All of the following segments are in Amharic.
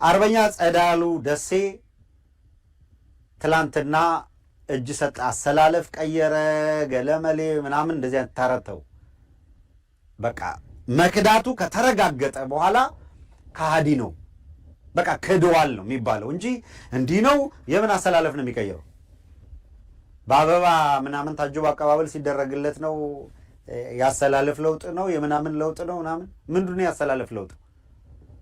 አርበኛ ጸዳሉ ደሴ ትላንትና እጅ ሰጥ አሰላለፍ ቀየረ ገለመሌ ምናምን እንደዚህ ተረተው በቃ መክዳቱ ከተረጋገጠ በኋላ ከሃዲ ነው በቃ ክደዋል ነው የሚባለው እንጂ እንዲህ ነው የምን አሰላለፍ ነው የሚቀየረው? በአበባ ምናምን ታጅቦ አቀባበል ሲደረግለት ነው ያሰላለፍ ለውጥ ነው የምናምን ለውጥ ነው ምናምን ምንድነው ያሰላለፍ ለውጥ?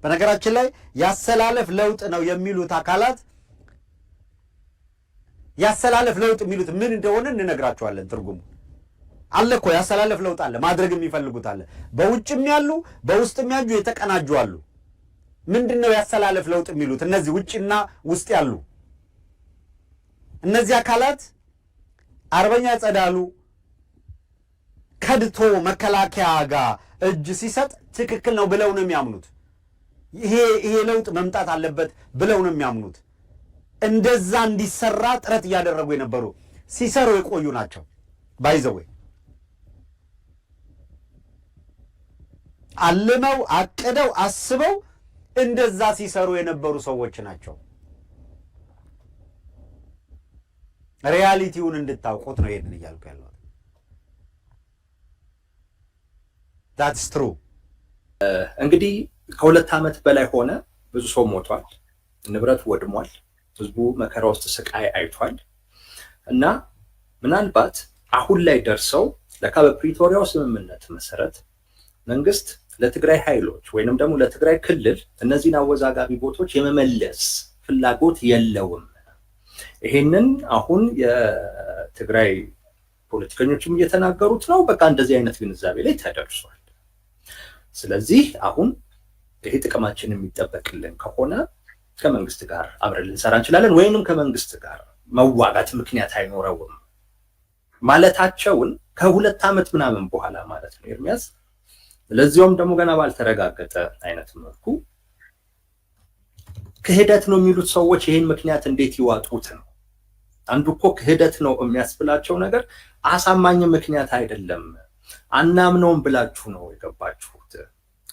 በነገራችን ላይ ያሰላለፍ ለውጥ ነው የሚሉት አካላት ያሰላለፍ ለውጥ የሚሉት ምን እንደሆነ እንነግራቸዋለን። ትርጉሙ አለ እኮ ያሰላለፍ ለውጥ አለ፣ ማድረግ የሚፈልጉት አለ። በውጭም ያሉ በውስጥም ያሉ የተቀናጁ አሉ። ምንድነው ያሰላለፍ ለውጥ የሚሉት? እነዚህ ውጭና ውስጥ ያሉ እነዚህ አካላት አርበኛ ጸዳሉ ከድቶ መከላከያ ጋር እጅ ሲሰጥ ትክክል ነው ብለው ነው የሚያምኑት። ይሄ ለውጥ መምጣት አለበት ብለው ነው የሚያምኑት። እንደዛ እንዲሰራ ጥረት እያደረጉ የነበሩ ሲሰሩ የቆዩ ናቸው። ባይዘው አልመው አቅደው አስበው እንደዛ ሲሰሩ የነበሩ ሰዎች ናቸው። ሪያሊቲውን እንድታውቁት ነው ይሄንን እያልኩ ያለው። that's true። እንግዲህ ከ2 ዓመት በላይ ሆነ። ብዙ ሰው ሞቷል፣ ንብረት ወድሟል፣ ህዝቡ መከራ ውስጥ ስቃይ አይቷል። እና ምናልባት አሁን ላይ ደርሰው ለካ በፕሪቶሪያው ስምምነት መሰረት መንግስት ለትግራይ ኃይሎች ወይንም ደግሞ ለትግራይ ክልል እነዚህን አወዛጋቢ ቦታዎች የመመለስ ፍላጎት የለውም። ይሄንን አሁን የትግራይ ፖለቲከኞችም እየተናገሩት ነው። በቃ እንደዚህ አይነት ግንዛቤ ላይ ተደርሷል። ስለዚህ አሁን ይሄ ጥቅማችን የሚጠበቅልን ከሆነ ከመንግስት ጋር አብረን ልንሰራ እንችላለን፣ ወይንም ከመንግስት ጋር መዋጋት ምክንያት አይኖረውም ማለታቸውን ከ2 ዓመት ምናምን በኋላ ማለት ነው ኤርሚያስ። ለዚያውም ደግሞ ገና ባልተረጋገጠ አይነት መልኩ ክህደት ነው የሚሉት ሰዎች ይሄን ምክንያት እንዴት ይዋጡት ነው። አንዱ እኮ ክህደት ነው የሚያስብላቸው ነገር አሳማኝ ምክንያት አይደለም። አናምነውም ብላችሁ ነው የገባችሁት፣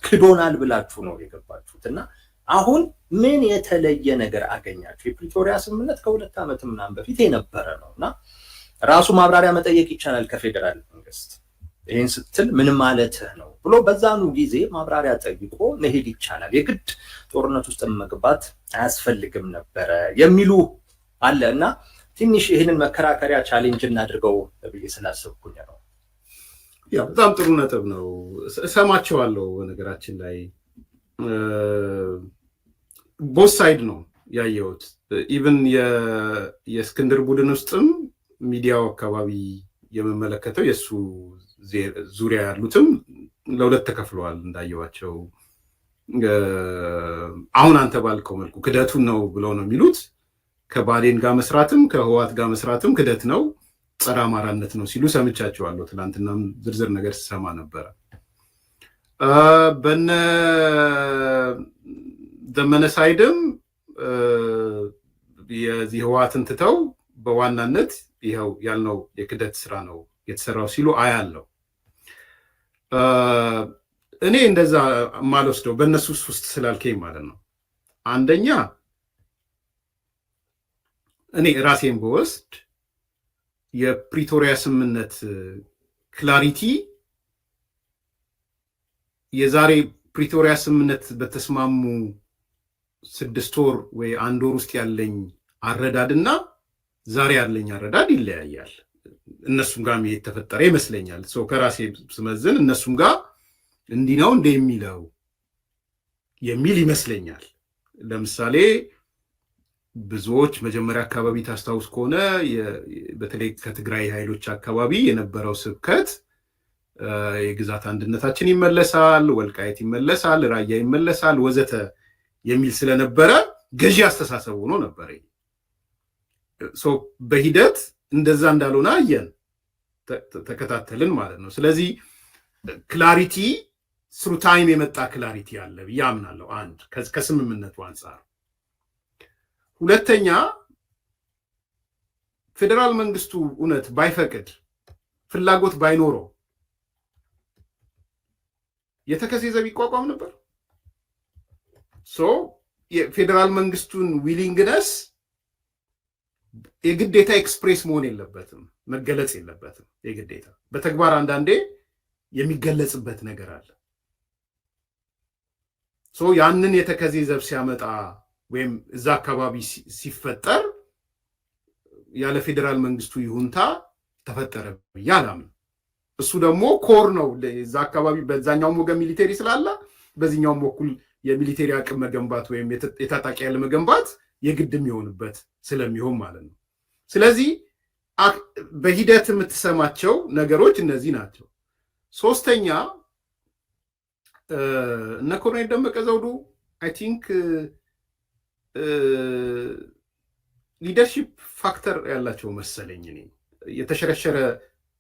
ክዶናል ብላችሁ ነው የገባችሁት። እና አሁን ምን የተለየ ነገር አገኛችሁ? የፕሪቶሪያ ስምምነት ከ2 ዓመት ምናምን በፊት የነበረ ነውና ራሱ ማብራሪያ መጠየቅ ይቻላል ከፌደራል መንግስት። ይሄን ስትል ምን ማለትህ ነው ብሎ በዛኑ ጊዜ ማብራሪያ ጠይቆ መሄድ ይቻላል። የግድ ጦርነት ውስጥ መግባት አያስፈልግም ነበረ የሚሉ አለ። እና ትንሽ ይሄንን መከራከሪያ ቻሌንጅ እናድርገው ብዬ ስላሰብኩኝ ነው። ያው በጣም ጥሩ ነጥብ ነው። እሰማቸዋለሁ። በነገራችን ላይ ቦት ሳይድ ነው ያየሁት። ኢቭን የእስክንድር ቡድን ውስጥም ሚዲያው አካባቢ የመመለከተው የሱ ዙሪያ ያሉትም ለሁለት ተከፍለዋል እንዳየዋቸው። አሁን አንተ ባልከው መልኩ ክደቱን ነው ብለው ነው የሚሉት። ከባዴን ጋር መስራትም ከህዋት ጋር መስራትም ክደት ነው፣ ጸረ አማራነት ነው ሲሉ ሰምቻቸዋለሁ። ትናንትናም ዝርዝር ነገር ስሰማ ነበረ። በነ ዘመነ ሳይድም የዚህ ህዋትን ትተው በዋናነት ይኸው ያልነው የክደት ስራ ነው የተሰራው ሲሉ አያለው። እኔ እንደዛ ማልወስደው በእነሱ ውስጥ ስላልከኝ ማለት ነው። አንደኛ እኔ ራሴን በወስድ የፕሪቶሪያ ስምምነት ክላሪቲ የዛሬ ፕሪቶሪያ ስምምነት በተስማሙ 6 ወር ወይ 1 ወር ውስጥ ያለኝ አረዳድና ዛሬ ያለኝ አረዳድ ይለያያል። እነሱም ጋር የተፈጠረ ይመስለኛል። ሰው ከራሴ ስመዝን እነሱም ጋር እንዲህ ነው የሚለው የሚል ይመስለኛል። ለምሳሌ ብዙዎች መጀመሪያ አካባቢ ታስታውስ ከሆነ በተለይ ከትግራይ ኃይሎች አካባቢ የነበረው ስብከት የግዛት አንድነታችን ይመለሳል፣ ወልቃይት ይመለሳል፣ ራያ ይመለሳል ወዘተ የሚል ስለነበረ ገዢ አስተሳሰብ ሆኖ ነበር። ሰው በሂደት እንደዛ እንዳልሆነ አየን፣ ተከታተልን ማለት ነው። ስለዚህ ክላሪቲ ስሩ ታይም የመጣ ክላሪቲ አለ ብዬ አምናለሁ። አንድ ከስምምነቱ አንጻር፣ ሁለተኛ ፌደራል መንግስቱ እውነት ባይፈቅድ ፍላጎት ባይኖረው የተከዜ ዘብ ይቋቋም ነበር። የፌዴራል መንግስቱን ዊሊንግነስ የግዴታ ኤክስፕሬስ መሆን የለበትም፣ መገለጽ የለበትም። የግዴታ በተግባር አንዳንዴ የሚገለጽበት ነገር አለ። ያንን የተከዜ ዘብ ሲያመጣ ወይም እዛ አካባቢ ሲፈጠር ያለ ፌዴራል መንግስቱ ይሁንታ ተፈጠረ ብዬ አላምንም። እሱ ደግሞ ኮር ነው እዛ አካባቢ። በዛኛውም ወገን ሚሊቴሪ ስላለ በዚህኛውም በኩል የሚሊቴሪ አቅም መገንባት ወይም የታጣቂ ያለ መገንባት የግድ የሚሆንበት ስለሚሆን ማለት ነው። ስለዚህ በሂደት የምትሰማቸው ነገሮች እነዚህ ናቸው። ሶስተኛ እነ ኮሎኔል ደመቀ ዘውዱ አይ ቲንክ ሊደርሺፕ ፋክተር ያላቸው መሰለኝ። እኔ የተሸረሸረ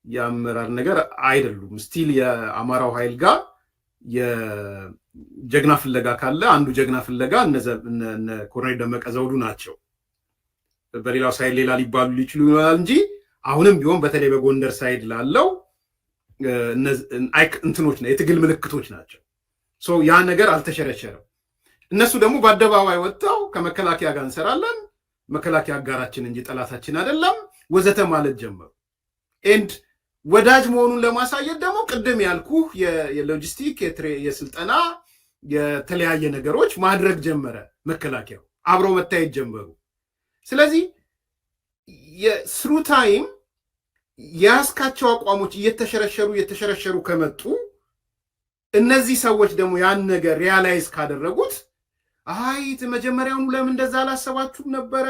የአመራር ነገር አይደሉም። ስቲል የአማራው ኃይል ጋር የጀግና ፍለጋ ካለ አንዱ ጀግና ፍለጋ እነ ኮሎኔል ደመቀ ዘውዱ ናቸው። በሌላው ሳይድ ሌላ ሊባሉ ሊችሉ ይሆናል እንጂ አሁንም ቢሆን በተለይ በጎንደር ሳይድ ላለው እንትኖች ነው፣ የትግል ምልክቶች ናቸው። ያ ነገር አልተሸረሸረም። እነሱ ደግሞ በአደባባይ ወጥተው ከመከላከያ ጋር እንሰራለን፣ መከላከያ አጋራችን እንጂ ጠላታችን አይደለም ወዘተ ማለት ጀመሩ። ኤንድ ወዳጅ መሆኑን ለማሳየት ደግሞ ቅድም ያልኩህ የሎጂስቲክ የስልጠና የተለያየ ነገሮች ማድረግ ጀመረ። መከላከያው አብረው መታየት ጀመሩ። ስለዚህ የስሩ ታይም የያዝካቸው አቋሞች እየተሸረሸሩ ከመጡ እነዚህ ሰዎች ደግሞ ያን ነገር ሪያላይዝ ካደረጉት አይ መጀመሪያውኑ ለምን እንደዛ አላሰባችሁም ነበረ?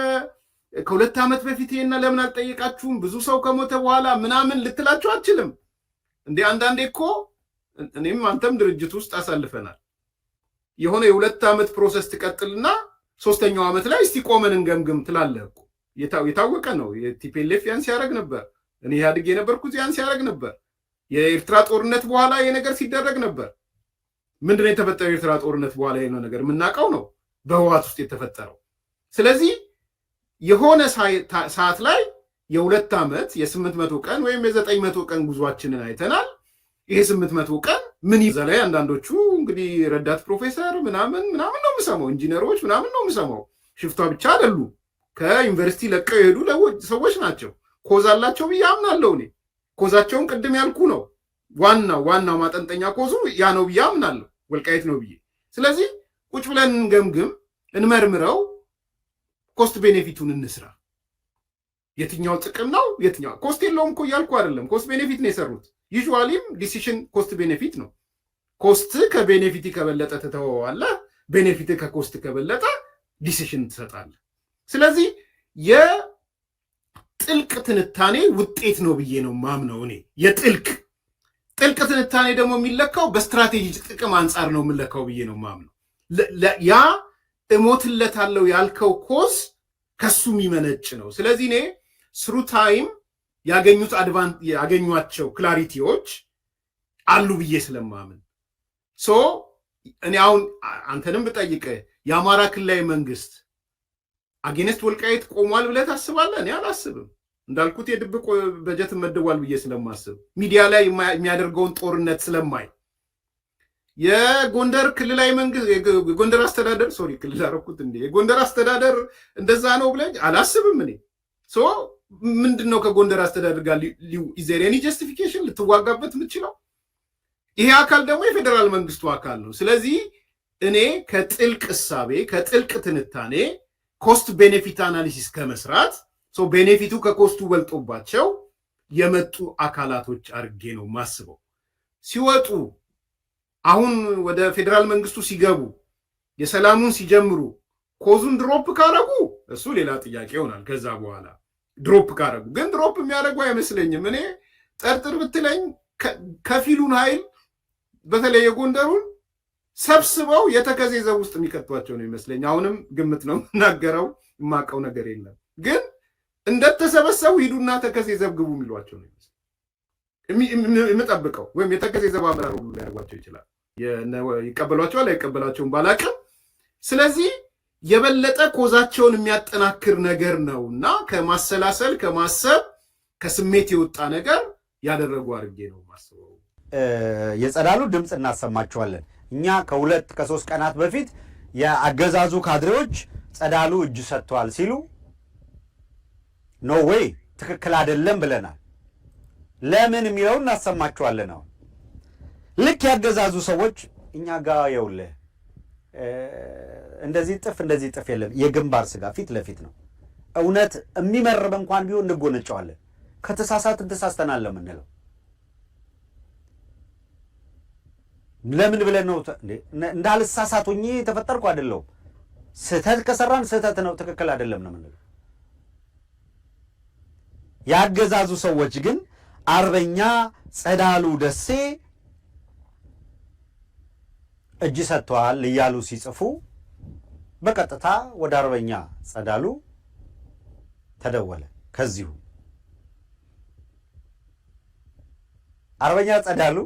ከ2 ዓመት በፊት ይሄና ለምን አልጠየቃችሁም? ብዙ ሰው ከሞተ በኋላ ምናምን ልትላቸው አትችልም እንዴ? አንዳንዴ እኮ እኔም አንተም ድርጅት ውስጥ አሳልፈናል። የሆነ የ2 ዓመት ፕሮሰስ ትቀጥልና 3ኛው ዓመት ላይ እስቲ ቆመን እንገምግም ትላለህ እኮ። የታወቀ ነው። የቲፒኤልኤፍ ያን ሲያደርግ ነበር። እኔ ኢህአዴግ የነበርኩት ያን ሲያደርግ ነበር። የኤርትራ ጦርነት በኋላ ይሄ ነገር ሲደረግ ነበር። ምንድነው የተፈጠረው? የኤርትራ ጦርነት በኋላ ይሄ ነገር የምናውቀው ነው፣ በህወሓት ውስጥ የተፈጠረው። ስለዚህ የሆነ ሰዓት ላይ የ2 ዓመት የ800 ቀን ወይም የ900 ቀን ጉዟችንን አይተናል። ይሄ 800 ቀን ምን ይዛ ላይ አንዳንዶቹ እንግዲህ ረዳት ፕሮፌሰር ምናምን ነው የምሰማው፣ ኢንጂነሮች ምናምን ነው የምሰማው። ሽፍቷ ብቻ አይደሉ፣ ከዩኒቨርሲቲ ለቀው የሄዱ ሰዎች ናቸው። ኮዝ አላቸው ብዬ አምናለሁ። እኔ ኮዛቸውን ቅድም ያልኩ ነው። ዋናው ማጠንጠኛ ኮዙ ያ ነው ብዬ አምናለሁ፣ ወልቃይት ነው ብዬ። ስለዚህ ቁጭ ብለን እንገምግም፣ እንመርምረው፣ ኮስት ቤኔፊቱን እንስራ። የትኛው ጥቅም ነው የትኛው ኮስት የለውም እኮ እያልኩ አይደለም። ኮስት ቤኔፊት ነው የሰሩት። ዩዥዋሊም ዲሲሽን ኮስት ቤኔፊት ነው። ኮስት ከቤኔፊት ከበለጠ ትተወዋለህ፣ ቤኔፊት ከኮስት ከበለጠ ዲሲሽን ትሰጣለህ። ስለዚህ የጥልቅ ትንታኔ ውጤት ነው ብዬ ነው ማምነው እኔ። የጥልቅ ትንታኔ ደግሞ የሚለካው በስትራቴጂ ጥቅም አንጻር ነው የምለካው ብዬ ነው ማምነው። ያ እሞትለታለሁ ያልከው ኮዝ ከሱ የሚመነጭ ነው። ስለዚህ እኔ ስሩ ታይም ያገኟቸው ክላሪቲዎች አሉ ብዬ ስለማምን እኔ አሁን አንተንም ብጠይቅህ የአማራ ክልላዊ መንግስት አጌነስት ወልቃይት ቆሟል ብለህ ታስባለህ? እኔ አላስብም። እንዳልኩት የድብቅ በጀት መድቧል ብዬ ስለማስብ፣ ሚዲያ ላይ የሚያደርገውን ጦርነት ስለማይ፣ የጎንደር ክልላዊ መንግስት የጎንደር አስተዳደር ክልል አደረኩት እንዴ? የጎንደር አስተዳደር እንደዛ ነው ብለህ አላስብም። እኔ ምንድነው ከጎንደር አስተዳደር ጋር ኢዘር ኤኒ ጀስቲፊኬሽን ልትዋጋበት የምትችለው? ይሄ አካል ደግሞ የፌዴራል መንግስቱ አካል ነው። ስለዚህ እኔ ከጥልቅ እሳቤ ከጥልቅ ትንታኔ ኮስት ቤኔፊት አናሊሲስ ከመስራት ቤኔፊቱ ከኮስቱ በልጦባቸው የመጡ አካላቶች አድርጌ ነው ማስበው። ሲወጡ አሁን ወደ ፌዴራል መንግስቱ ሲገቡ የሰላሙን ሲጀምሩ ኮዙን ድሮፕ ካረጉ እሱ ሌላ ጥያቄ ይሆናል። ከዛ በኋላ ድሮፕ ካረጉ ግን ድሮፕ የሚያደርጉ አይመስለኝም። እኔ ጠርጥር ብትለኝ ከፊሉን ኃይል በተለይ የጎንደሩን ሰብስበው የተከዜ ዘብ ውስጥ የሚከቷቸው ነው ይመስለኝ። አሁንም ግምት ነው የምናገረው፣ የማውቀው ነገር የለም። ግን እንደተሰበሰቡ ሂዱና ተከዜ ዘብ ግቡ የሚሏቸው ነው የምጠብቀው። ወይም የተከዜ ዘብ አመራር ሁሉ ሊያደርጓቸው ይችላል። ይቀበሏቸዋል አይቀበላቸውም ባላቅም። ስለዚህ የበለጠ ኮዛቸውን የሚያጠናክር ነገር ነው እና ከማሰላሰል ከማሰብ ከስሜት የወጣ ነገር ያደረጉ አድርጌ ነው ማስበው። የጸዳሉ ድምፅ እናሰማችኋለን። እኛ ከ2 ከ3 ቀናት በፊት የአገዛዙ ካድሬዎች ጸዳሉ እጅ ሰጥቷል ሲሉ ኖ ዌይ ትክክል አይደለም ብለናል። ለምን የሚለውን እናሰማችኋለን። አሁን ልክ ያገዛዙ ሰዎች እኛ ጋር የውልህ እንደዚህ ጥፍ የለም። የግንባር ስጋ ፊት ለፊት ነው። እውነት የሚመርብ እንኳን ቢሆን እንጎነጨዋለን። ከተሳሳትን ተሳስተናል ለምንለው ለምን ብለን ነው እንዳልሳሳት ሆኜ ተፈጠርኩ አይደለሁም። ስህተት ከሰራን ስህተት ነው፣ ትክክል አይደለም ነው የምንለው። ያገዛዙ ሰዎች ግን አርበኛ ጸዳሉ ደሴ እጅ ሰጥተዋል እያሉ ሲጽፉ በቀጥታ ወደ አርበኛ ጸዳሉ ተደወለ። ከዚሁ አርበኛ ጸዳሉ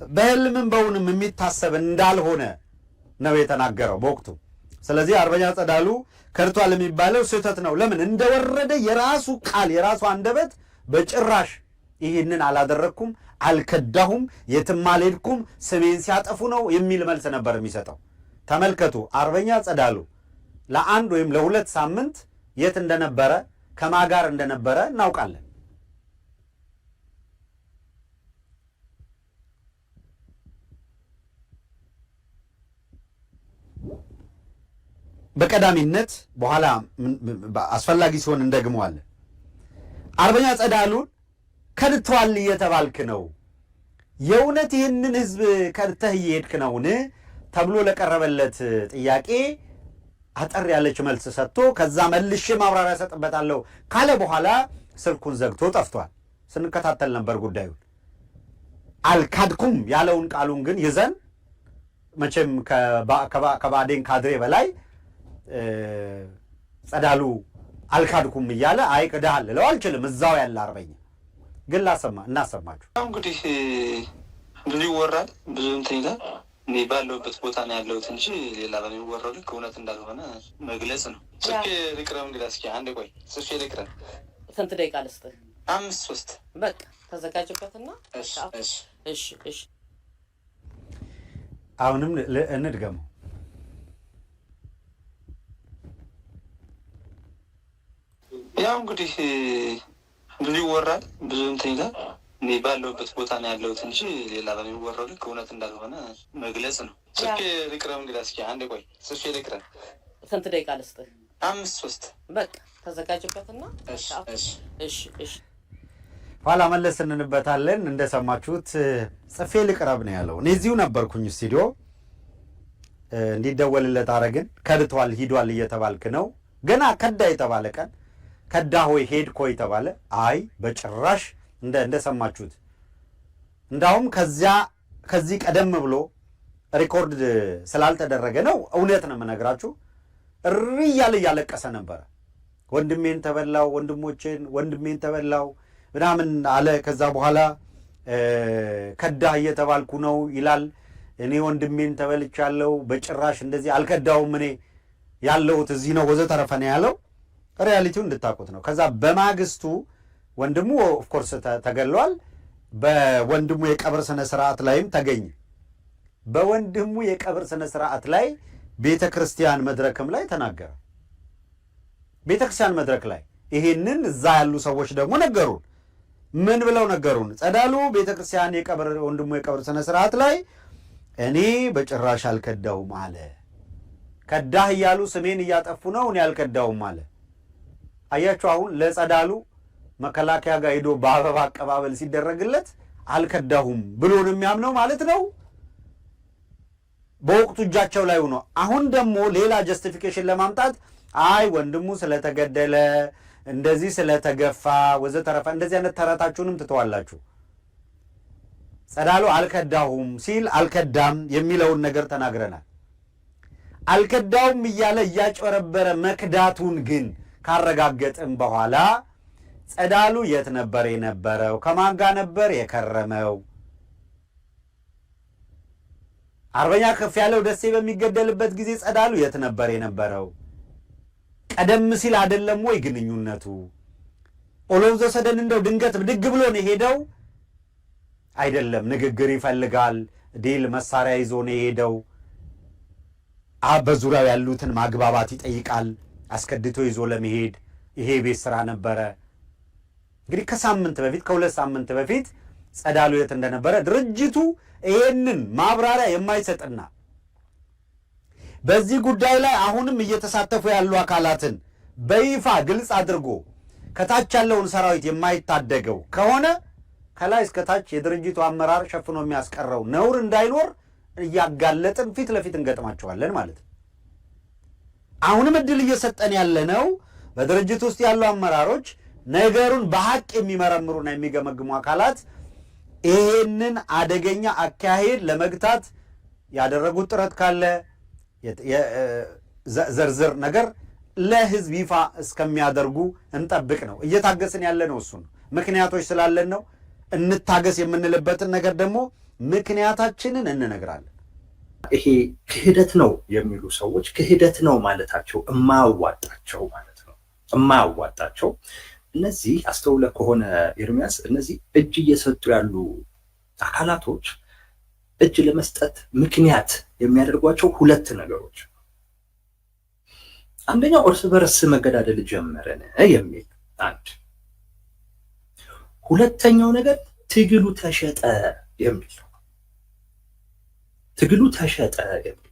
በህልምም በውንም የሚታሰብ እንዳልሆነ ነው የተናገረው በወቅቱ። ስለዚህ አርበኛ ጸዳሉ ከድቷል የሚባለው ስህተት ነው። ለምን እንደወረደ የራሱ ቃል የራሱ አንደበት በጭራሽ ይህንን አላደረግኩም፣ አልከዳሁም፣ የትም አልሄድኩም፣ ስሜን ሲያጠፉ ነው የሚል መልስ ነበር የሚሰጠው። ተመልከቱ፣ አርበኛ ጸዳሉ ለአንድ ወይም ለሁለት ሳምንት የት እንደነበረ ከማን ጋር እንደነበረ እናውቃለን። በቀዳሚነት በኋላ አስፈላጊ ሲሆን እንደግመዋለን። አርበኛ ጸዳሉን ከድተዋል እየተባልክ ነው፣ የእውነት ይህንን ህዝብ ከድተህ እየሄድክ ነውን ተብሎ ለቀረበለት ጥያቄ አጠር ያለች መልስ ሰጥቶ ከዛ መልሼ ማብራሪያ ሰጥበታለሁ ካለ በኋላ ስልኩን ዘግቶ ጠፍቷል። ስንከታተል ነበር ጉዳዩን። አልካድኩም ያለውን ቃሉን ግን ይዘን መቼም ከባዴን ካድሬ በላይ ጸዳሉ አልካድኩም እያለ አይክዳል ልለው አልችልም። እዛው ያለ አርበኛ ግን እናሰማችሁ። እንግዲህ ብዙ ይወራል፣ ብዙ እንትን ይላል። እኔ ባለሁበት ቦታ ነው ያለሁት እንጂ ሌላ በሚወራው ልክ እውነት እንዳልሆነ መግለጽ ነው። ጽፌ ልቅረብ እንግዲህ እስኪ አንድ ቆይ ጽፌ ልቅረብ። ስንት ደቂቃ ልስጥህ? 5-3 በቃ ተዘጋጅበትና። እሺ አሁንም እንድገመው። ያው እንግዲህ ብዙ ይወራል፣ ብዙ እንትን ይላል። እኔ ባለሁበት ቦታ ነው ያለሁት እንጂ ሌላ በሚወራው ልክ እውነት እንዳልሆነ መግለጽ ነው። ጽፌ ልቅረብ እንግዲህ እስኪ አንድ ቆይ ጽፌ ልቅረብ። ስንት ደቂቃ ልስጥህ? 5-3 በቃ ተዘጋጅበትና። እሺ ኋላ መለስ እንንበታለን። እንደሰማችሁት ጽፌ ልቅረብ ነው ያለው። እኔ እዚሁ ነበርኩኝ ስቱዲዮ። እንዲደወልለት አረግን። ከድቷል ሂዷል እየተባልክ ነው። ገና ከዳ የተባለ ቀን ከዳ ሆይ ሄድ ኮይ ተባለ። አይ በጭራሽ እንደሰማችሁት እንዳውም ከዚህ ቀደም ብሎ ሪኮርድ ስላልተደረገ ነው። እውነት ነው የምነግራችሁ። እሪ እያለ እያለቀሰ ነበረ። ወንድሜን ተበላው፣ ወንድሜን ተበላው ምናምን አለ። ከዛ በኋላ ከዳህ እየተባልኩ ነው ይላል። እኔ ወንድሜን ተበልቻለሁ፣ በጭራሽ እንደዚህ አልከዳውም፣ እኔ ያለሁት እዚህ ነው ወዘተረፈ ነው ያለው። ሪያሊቲው እንድታውቁት ነው። ከዛ በማግስቱ ወንድሙ ኦፍኮርስ ተገሏል። በወንድሙ የቀብር ስነ ስርዓት ላይም ተገኘ። በወንድሙ የቀብር ስነ ስርዓት ላይ ቤተ ክርስቲያን መድረክም ላይ ተናገረ። ቤተ ክርስቲያን መድረክ ላይ ይሄንን እዛ ያሉ ሰዎች ደግሞ ነገሩን። ምን ብለው ነገሩን? ጸዳሉ ቤተ ክርስቲያን ወንድሙ የቀብር ስነ ስርዓት ላይ እኔ በጭራሽ አልከዳውም አለ። ከዳህ እያሉ ስሜን እያጠፉ ነው፣ እኔ አልከዳውም አለ። አያችሁ፣ አሁን ለጸዳሉ መከላከያ ጋር ሄዶ በአበባ አቀባበል ሲደረግለት አልከዳሁም ብሎ ነው የሚያምነው ማለት ነው። በወቅቱ እጃቸው ላይ ሆኖ አሁን ደግሞ ሌላ ጀስቲፊኬሽን ለማምጣት አይ ወንድሙ ስለተገደለ እንደዚህ ስለተገፋ ወዘተረፈ እንደዚህ አይነት ተረታችሁንም ትተዋላችሁ። ጸዳሉ አልከዳሁም ሲል አልከዳም የሚለውን ነገር ተናግረናል። አልከዳውም እያለ እያጭበረበረ መክዳቱን ግን ካረጋገጥም በኋላ ጸዳሉ የት ነበር የነበረው? ከማን ጋር ነበር የከረመው? አርበኛ ከፍያለው ደሴ በሚገደልበት ጊዜ ጸዳሉ የት ነበር የነበረው? ቀደም ሲል አይደለም ወይ ግንኙነቱ? ኦሎምዞ ሰደን እንደው ድንገት ብድግ ብሎ ነው የሄደው? አይደለም፣ ንግግር ይፈልጋል። ዲል መሳሪያ ይዞ ነው የሄደው። በዙሪያው ያሉትን ማግባባት ይጠይቃል። አስከድቶ ይዞ ለመሄድ ይሄ ቤት ስራ ነበረ። እንግዲህ ከ2 ሳምንት በፊት ጸዳሉ የት እንደነበረ ድርጅቱ ይሄንን ማብራሪያ የማይሰጥና በዚህ ጉዳይ ላይ አሁንም እየተሳተፉ ያሉ አካላትን በይፋ ግልጽ አድርጎ ከታች ያለውን ሰራዊት የማይታደገው ከሆነ ከላይ እስከ ታች የድርጅቱ አመራር ሸፍኖ የሚያስቀረው ነውር እንዳይኖር እያጋለጥን ፊት ለፊት እንገጥማቸዋለን ማለት ነው። አሁንም እድል እየሰጠን ያለነው በድርጅት ውስጥ ያሉ አመራሮች ነገሩን በሐቅ የሚመረምሩና የሚገመግሙ አካላት ይሄንን አደገኛ አካሄድ ለመግታት ያደረጉት ጥረት ካለ ዘርዝር ነገር ለህዝብ ይፋ እስከሚያደርጉ እንጠብቅ ነው። እየታገስን ያለ ነው። እሱን ምክንያቶች ስላለን ነው። እንታገስ የምንልበትን ነገር ደግሞ ምክንያታችንን እንነግራለን። ይሄ ክህደት ነው የሚሉ ሰዎች ክህደት ነው ማለታቸው እማያዋጣቸው ማለት ነው። እማያዋጣቸው እነዚህ አስተውለ ከሆነ ኤርሚያስ፣ እነዚህ እጅ እየሰጡ ያሉ አካላቶች እጅ ለመስጠት ምክንያት የሚያደርጓቸው ሁለት ነገሮች፣ አንደኛው እርስ በርስ መገዳደል ጀመረን የሚል አንድ፣ ሁለተኛው ነገር ትግሉ ተሸጠ የሚል ትግሉ ተሸጠ የሚል።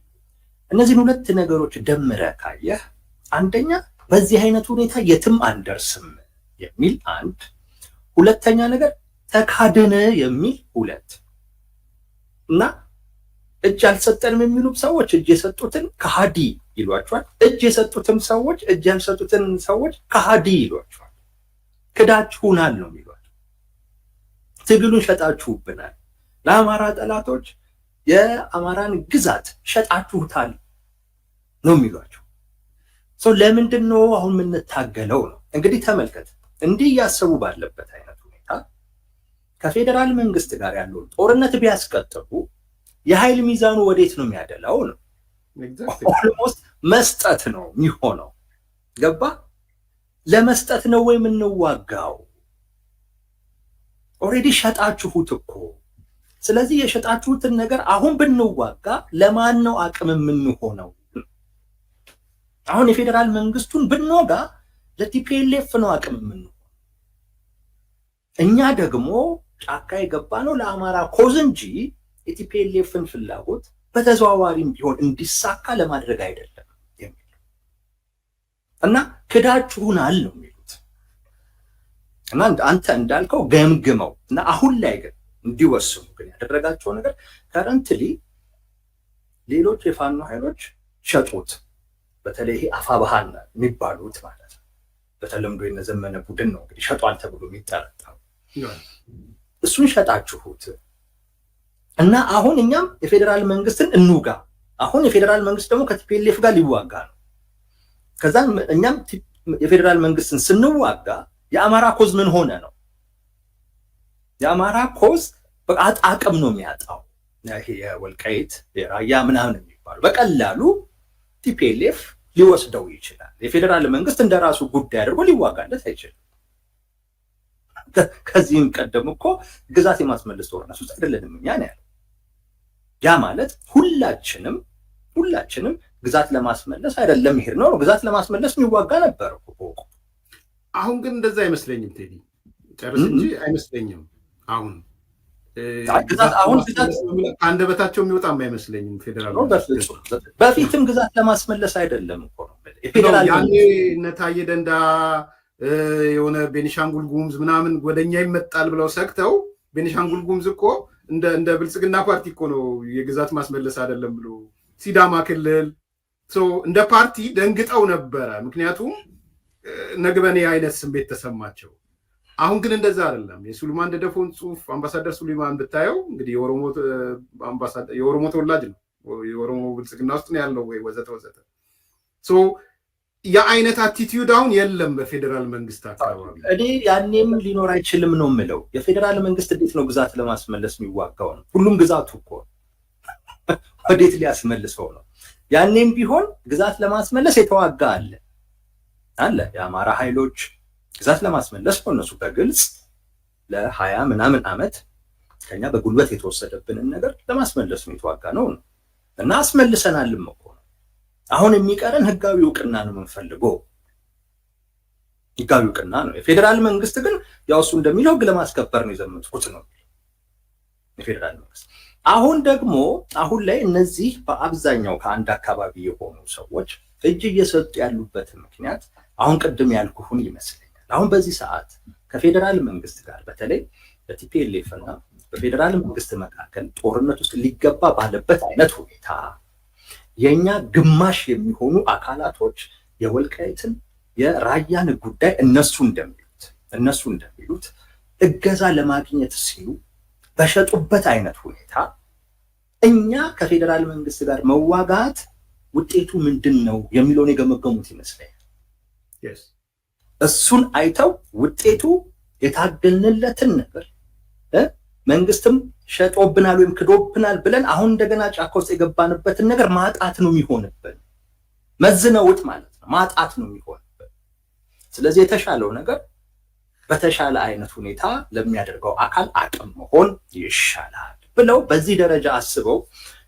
እነዚህን ሁለት ነገሮች ደምረ ካየህ አንደኛ በዚህ አይነት ሁኔታ የትም አንደርስም የሚል አንድ፣ ሁለተኛ ነገር ተካድን የሚል ሁለት እና እጅ አልሰጠንም የሚሉ ሰዎች እጅ የሰጡትን ከሃዲ ይሏቸዋል። እጅ የሰጡትም ሰዎች እጅ ያልሰጡትን ሰዎች ከሃዲ ይሏቸዋል። ክዳችሁናል ነው የሚሏቸው። ትግሉን ሸጣችሁብናል፣ ለአማራ ጠላቶች የአማራን ግዛት ሸጣችሁታል ነው የሚሏቸው። ሰው ለምንድን ነው አሁን የምንታገለው ነው? እንግዲህ ተመልከት፣ እንዲህ እያሰቡ ባለበት አይነት ሁኔታ ከፌዴራል መንግስት ጋር ያለውን ጦርነት ቢያስቀጥሉ የኃይል ሚዛኑ ወዴት ነው የሚያደላው ነው? ኦልሞስት መስጠት ነው የሚሆነው። ገባ? ለመስጠት ነው ወይ የምንዋጋው? ኦልሬዲ ሸጣችሁት እኮ። ስለዚህ የሸጣችሁትን ነገር አሁን ብንዋጋ ለማን ነው አቅም የምንሆነው? አሁን የፌዴራል መንግስቱን ብንወጋ ለቲፒኤልኤፍ ነው አቅም የምንሆነው። እኛ ደግሞ ጫካ የገባ ነው ለአማራ ኮዝ እንጂ የቲፒኤልኤፍን ፍላጎት በተዘዋዋሪም ቢሆን እንዲሳካ ለማድረግ አይደለም የሚል እና ክዳችሁናል ነው የሚሉት። እና አንተ እንዳልከው ገምግመው እና አሁን ላይ ግን እንዲወስኑ ግን ያደረጋቸው ነገር ከረንትሊ ሌሎች የፋኖ ኃይሎች ሸጡት። በተለይ ይሄ አፋብኃን የሚባሉት ማለት ነው። በተለምዶ የነዘመነ ቡድን ነው እንግዲህ ሸጧል ተብሎ የሚጠረጠሩ። እሱን ሸጣችሁት እና አሁን እኛም የፌዴራል መንግስትን እንውጋ። አሁን የፌዴራል መንግስት ደግሞ ከቲፒኤልኤፍ ጋር ሊዋጋ ነው። ከዛ እኛም የፌዴራል መንግስትን ስንዋጋ የአማራ ኮዝ ምን ሆነ ነው? የአማራ ኮዝ በቃ አቅም ነው የሚያጣው። ይሄ የወልቃይት የራያ ምናምን የሚባሉ በቀላሉ ቲፒኤልኤፍ ሊወስደው ይችላል። የፌዴራል መንግስት እንደራሱ ጉዳይ አድርጎ ሊዋጋለት አይችልም። ከዚህም ቀደም እኮ ግዛት የማስመለስ ጦርነት ውስጥ አይደለንም እኛ ነው ያለው። ያ ማለት ሁላችንም ግዛት ለማስመለስ አይደለም ይሄድ ነው፣ ግዛት ለማስመለስ የሚዋጋ ነበር እኮ። አሁን ግን እንደዛ አይመስለኝም ቴዲ፣ ጨርስ እንጂ አይመስለኝም። አሁን ግዛት አንደበታቸው የሚወጣም አይመስለኝም። ፌዴራል በፊትም ግዛት ለማስመለስ አይደለም እኮ ነው ያኔ እነ ታዬ ደንዳ የሆነ ቤኒሻንጉል ጉሙዝ ምናምን ወደኛ ይመጣል ብለው ሰግተው፣ ቤኒሻንጉል ጉሙዝ እኮ እንደ ብልጽግና ፓርቲ እኮ ነው የግዛት ማስመለስ አይደለም ብሎ ሲዳማ ክልል እንደ ፓርቲ ደንግጠው ነበረ። ምክንያቱም ነግበኔ አይነት ስሜት ተሰማቸው። አሁን ግን እንደዛ አይደለም። የሱሊማን ደደፎን ጽሁፍ አምባሳደር ሱሊማን ብታየው እንግዲህ የኦሮሞ ተወላጅ ነው፣ የኦሮሞ ብልጽግና ውስጥ ነው ያለው ወይ ወዘተ ወዘተ። የአይነት አቲቲዩድ አሁን የለም በፌዴራል መንግስት አካባቢ። እኔ ያኔም ሊኖር አይችልም ነው የምለው። የፌዴራል መንግስት እንዴት ነው ግዛት ለማስመለስ የሚዋጋው? ነው ሁሉም ግዛቱ እኮ ወዴት ሊያስመልሰው ነው? ያኔም ቢሆን ግዛት ለማስመለስ የተዋጋ አለ። የአማራ ኃይሎች ግዛት ለማስመለስ ነው እነሱ በግልጽ ለ20 ምናምን ዓመት ከኛ በጉልበት የተወሰደብንን ነገር ለማስመለስ ነው የተዋጋ ነው እና አስመልሰናልም እኮ ነው። አሁን የሚቀረን ህጋዊ እውቅና ነው የምንፈልገው። ህጋዊ እውቅና ነው። የፌዴራል መንግስት ግን ያው እሱ እንደሚለው ህግ ለማስከበር ነው የዘመቱት ነው የፌዴራል መንግስት። አሁን ላይ እነዚህ በአብዛኛው ከአንድ አካባቢ የሆኑ ሰዎች እጅ እየሰጡ ያሉበት ምክንያት አሁን ቅድም ያልኩህን ይመስለኛል። አሁን በዚህ ሰዓት ከፌዴራል መንግስት ጋር በተለይ በቲፒኤልኤፍ እና በፌዴራል መንግስት መካከል ጦርነት ውስጥ ሊገባ ባለበት አይነት ሁኔታ የኛ ግማሽ የሚሆኑ አካላቶች የወልቃይትን የራያን ጉዳይ እነሱ እንደሚሉት እገዛ ለማግኘት ሲሉ በሸጡበት አይነት ሁኔታ እኛ ከፌዴራል መንግስት ጋር መዋጋት ውጤቱ ምንድነው የሚለውን የገመገሙት ይመስለኛል። እሱን አይተው ውጤቱ የታገልንለትን ነገር መንግስትም ሸጦብናል ወይም ክዶብናል ብለን አሁን እንደገና ጫካ ውስጥ የገባንበትን ነገር ማጣት ነው የሚሆንብን። መዝነውት ማለት ነው ማጣት ነው የሚሆንብን። ስለዚህ የተሻለው ነገር በተሻለ አይነት ሁኔታ ለሚያደርገው አካል አቅም መሆን ይሻላል ብለው በዚህ ደረጃ አስበው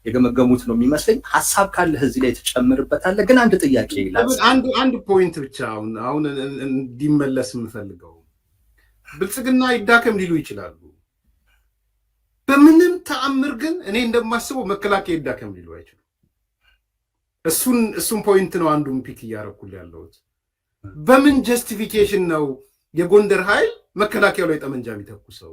የገመገሙት ነው የሚመስለኝ። ሐሳብ ካለህ እዚህ ላይ ተጨምርበታለህ። ግን አንድ ጥያቄ አንድ ፖይንት ብቻ አሁን እንዲመለስ የምፈልገው ብልጽግና ይዳከም ሊሉ ይችላሉ። በምንም ተአምር ግን እኔ እንደማስበው መከላከያ ይዳከም ሊሉ አይችሉም። እሱን ፖይንት ነው አንዱን ፒክ እያደረኩል ያለሁት። በምን ጀስቲፊኬሽን ነው የጎንደር ኃይል መከላከያው ላይ ጠመንጃ የሚተኩሰው?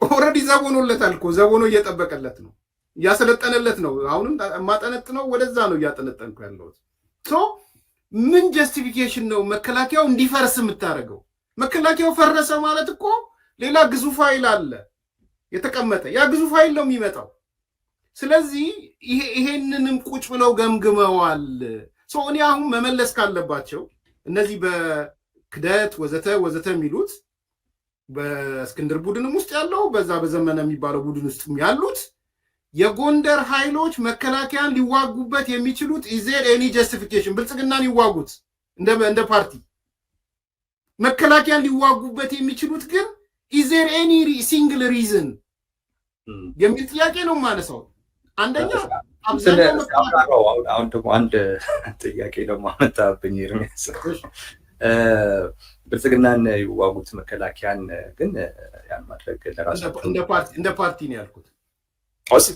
ኦልሬዲ ዘቦኖለታል እኮ ዘቦኖ እየጠበቀለት ነው እያሰለጠነለት ነው። አሁንም ማጠነጥነው ወደዛ ነው እያጠነጠንኩ ያለሁት። ምን ጀስቲፊኬሽን ነው መከላከያው እንዲፈርስ የምታደርገው? መከላከያው ፈረሰ ማለት እኮ ሌላ ግዙፍ ኃይል አለ የተቀመጠ፣ ያ ግዙፍ ኃይል ነው የሚመጣው። ስለዚህ ይሄንንም ቁጭ ብለው ገምግመዋል። እኔ አሁን መመለስ ካለባቸው እነዚህ በክደት ወዘተ የሚሉት በእስክንድር ቡድንም ውስጥ ያለው በዛ በዘመነ የሚባለው ቡድን ውስጥ ያሉት የጎንደር ኃይሎች መከላከያን ሊዋጉበት የሚችሉት ኢዜር ኤኒ ጀስቲፊኬሽን ብልጽግናን ይዋጉት እንደ ፓርቲ መከላከያን ሊዋጉበት የሚችሉት ግን ኢዜር ኤኒ ሲንግል ሪዝን የሚል ጥያቄ ነው ማነሳው። አንደኛ አሁን ደግሞ አንድ ጥያቄ ደግሞ አመጣብኝ ኤርሚያስ። ብልጽግናን ይዋጉት መከላከያን ግን ያን ማድረግ ለራሳቸው እንደ ፓርቲ ነው ያልኩት።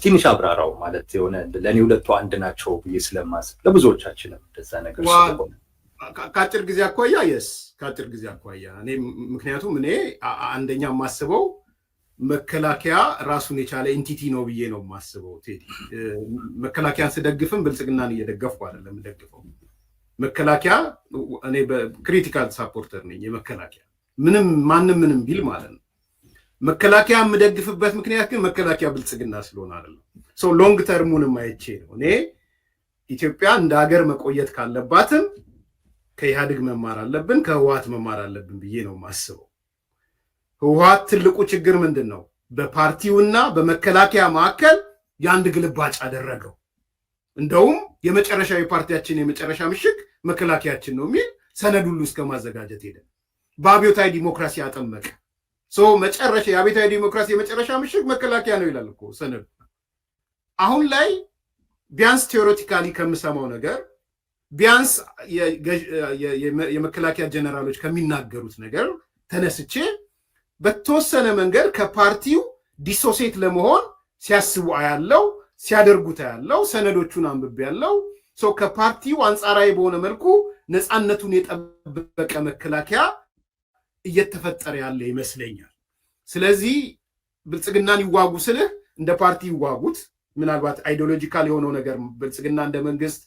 ትንሽ አብራራው ማለት የሆነ ለእኔ ሁለቱ አንድ ናቸው ብዬ ስለማስብ ለብዙዎቻችንም እንደዛ ነገር ስለሆነ ከአጭር ጊዜ አኳያ ከአጭር ጊዜ አኳያ ምክንያቱም እኔ አንደኛ የማስበው መከላከያ ራሱን የቻለ ኤንቲቲ ነው ብዬ ነው የማስበው። ቴዲ መከላከያን ስደግፍም ብልጽግናን እየደገፍኩ አይደለም ደግፈው። መከላከያ እኔ በክሪቲካል ሳፖርተር ነኝ የመከላከያ ማንም ቢል ማለት ነው። መከላከያ የምደግፍበት ምክንያት ግን መከላከያ ብልጽግና ስለሆነ አይደለም። ሎንግ ተርሙንም አይቼ ነው። እኔ ኢትዮጵያ እንደ ሀገር መቆየት ካለባትም ከኢህአዴግ መማር አለብን፣ ከህወሓት መማር አለብን ብዬ ነው የማስበው። ህወሓት ትልቁ ችግር ምንድን ነው? በፓርቲውና በመከላከያ መካከል የአንድ ግልባጭ አደረገው። እንደውም የመጨረሻዊ ፓርቲያችን የመጨረሻ ምሽግ መከላከያችን ነው የሚል ሰነድ ሁሉ እስከ ማዘጋጀት ሄደ። በአብዮታዊ ዲሞክራሲ አጠመቀ። መጨረሻ የአብዮታዊ ዲሞክራሲ የመጨረሻ ምሽግ መከላከያ ነው ይላል እኮ ሰነዱ። አሁን ላይ ቢያንስ ቴዎሬቲካሊ ከምሰማው ነገር ቢያንስ የመከላከያ ጀነራሎች ከሚናገሩት ነገር ተነስቼ በተወሰነ መንገድ ከፓርቲው ዲሶሴት ለመሆን ሲያስቡ አያለው፣ ሲያደርጉት አያለው፣ ሰነዶቹን አንብቤ ያለው። ከፓርቲው አንጻራዊ በሆነ መልኩ ነፃነቱን የጠበቀ መከላከያ እየተፈጠረ ያለ ይመስለኛል። ስለዚህ ብልጽግናን ይዋጉ ስልህ እንደ ፓርቲ ይዋጉት። ምናልባት አይዲዮሎጂካል የሆነው ነገር ብልጽግና እንደ መንግስት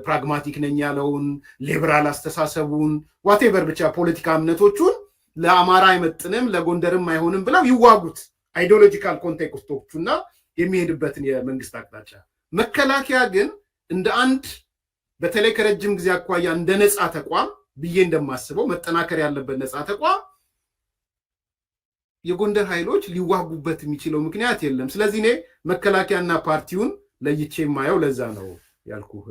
ፕራግማቲክ ነኝ ያለውን ሊበራል አስተሳሰቡን ዋቴቨር ብቻ ፖለቲካ እምነቶቹን ለአማራ አይመጥንም ለጎንደርም አይሆንም ብለው ይዋጉት። አይዲዮሎጂካል ኮንቴክስቶቹና የሚሄድበትን የመንግስት አቅጣጫ። መከላከያ ግን እንደ አንድ በተለይ ከረጅም ጊዜ አኳያ እንደ ነፃ ተቋም ብዬ እንደማስበው መጠናከር ያለበት ነፃ ተቋም የጎንደር ኃይሎች ሊዋጉበት የሚችለው ምክንያት የለም። ስለዚህ እኔ መከላከያና ፓርቲውን ለይቼ የማየው ለዛ ነው ያልኩህ።